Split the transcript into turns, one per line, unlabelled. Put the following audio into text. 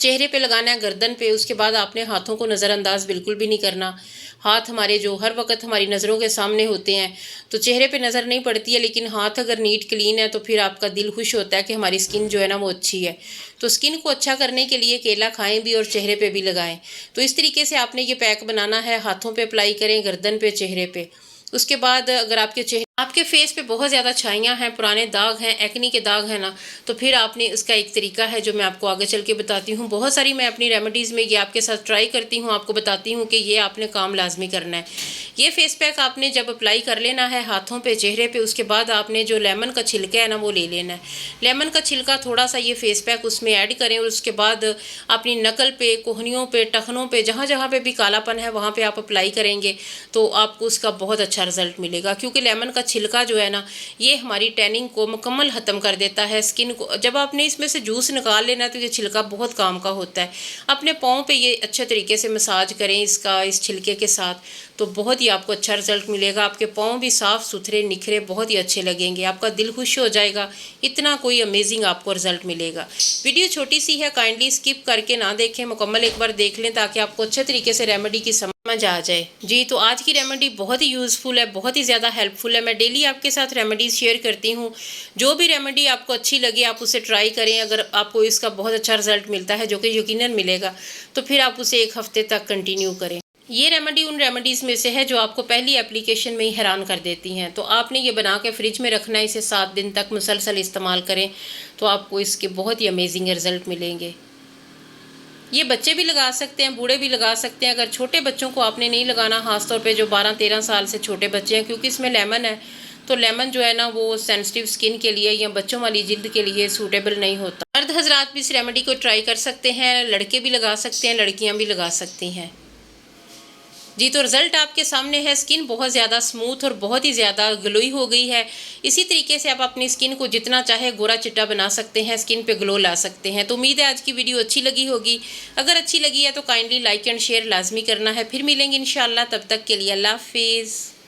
चेहरे पे लगाना है, गर्दन पे। उसके बाद आपने हाथों को नज़रअंदाज बिल्कुल भी नहीं करना। हाथ हमारे जो हर वक्त हमारी नज़रों के सामने होते हैं, तो चेहरे पे नज़र नहीं पड़ती है, लेकिन हाथ अगर नीट क्लीन है तो फिर आपका दिल खुश होता है कि हमारी स्किन जो है ना वो अच्छी है। तो स्किन को अच्छा करने के लिए केला खाएं भी और चेहरे पे भी लगाएं। तो इस तरीके से आपने ये पैक बनाना है, हाथों पे अप्लाई करें, गर्दन पे, चेहरे पे। उसके बाद अगर आपके फेस पे बहुत ज़्यादा छाइयाँ हैं, पुराने दाग हैं, एक्नी के दाग हैं ना, तो फिर आपने इसका एक तरीका है जो मैं आपको आगे चल के बताती हूँ। बहुत सारी मैं अपनी रेमेडीज़ में ये आपके साथ ट्राई करती हूँ, आपको बताती हूँ कि ये आपने काम लाजमी करना है। ये फेस पैक आपने जब अप्लाई कर लेना है हाथों पे, चेहरे पे, उसके बाद आपने जो लेमन का छिलका है ना वो ले लेना है। लेमन का छिलका थोड़ा सा ये फेस पैक उसमें ऐड करें और उसके बाद अपनी नकल पे, कोहनियों पे, टखनों पे, जहाँ जहाँ पे भी कालापन है वहाँ पे आप अप्लाई करेंगे तो आपको उसका बहुत अच्छा रिजल्ट मिलेगा। क्योंकि लेमन का छिलका जो है ना ये हमारी टैनिंग को मुकम्मल ख़त्म कर देता है। स्किन को जब आपने इसमें से जूस निकाल लेना तो ये छिलका बहुत काम का होता है। अपने पाँव पे ये अच्छे तरीके से मसाज करें इस छिलके के साथ, तो बहुत ही आपको अच्छा रिजल्ट मिलेगा। आपके पाँव भी साफ़ सुथरे, निखरे, बहुत ही अच्छे लगेंगे, आपका दिल खुश हो जाएगा। इतना कोई अमेजिंग आपको रिजल्ट मिलेगा। वीडियो छोटी सी है, काइंडली स्किप करके ना देखें, मुकम्मल एक बार देख लें ताकि आपको अच्छे तरीके से रेमेडी की समझ आ जाए। जी, तो आज की रेमेडी बहुत ही यूज़फुल है, बहुत ही ज़्यादा हेल्पफुल है। मैं डेली आपके साथ रेमेडीज़ शेयर करती हूँ। जो भी रेमेडी आपको अच्छी लगे आप उसे ट्राई करें। अगर आपको इसका बहुत अच्छा रिजल्ट मिलता है, जो कि यकीनन मिलेगा, तो फिर आप उसे एक हफ्ते तक कंटिन्यू करें। ये रेमेडी उन रेमेडीज़ में से है जो आपको पहली एप्लीकेशन में ही हैरान कर देती हैं। तो आपने ये बना के फ्रिज में रखना है, इसे 7 दिन तक मुसलसल इस्तेमाल करें तो आपको इसके बहुत ही अमेजिंग रिज़ल्ट मिलेंगे। ये बच्चे भी लगा सकते हैं, बूढ़े भी लगा सकते हैं। अगर छोटे बच्चों को आपने नहीं लगाना, ख़ास तौर पे जो 12-13 साल से छोटे बच्चे हैं, क्योंकि इसमें लेमन है, तो लेमन जो है ना वो सेंसिटिव स्किन के लिए या बच्चों वाली जिल्द के लिए सूटेबल नहीं होता। मर्द हजरात भी इस रेमेडी को ट्राई कर सकते हैं, लड़के भी लगा सकते हैं, लड़कियाँ भी लगा सकती हैं। जी, तो रिज़ल्ट आपके सामने है। स्किन बहुत ज़्यादा स्मूथ और बहुत ही ज़्यादा ग्लोई हो गई है। इसी तरीके से आप अपनी स्किन को जितना चाहे गोरा चिट्टा बना सकते हैं, स्किन पे ग्लो ला सकते हैं। तो उम्मीद है आज की वीडियो अच्छी लगी होगी। अगर अच्छी लगी है तो काइंडली लाइक एंड शेयर लाजमी करना है। फिर मिलेंगे इंशाल्लाह, तब तक के लिए अल्लाह हाफिज़।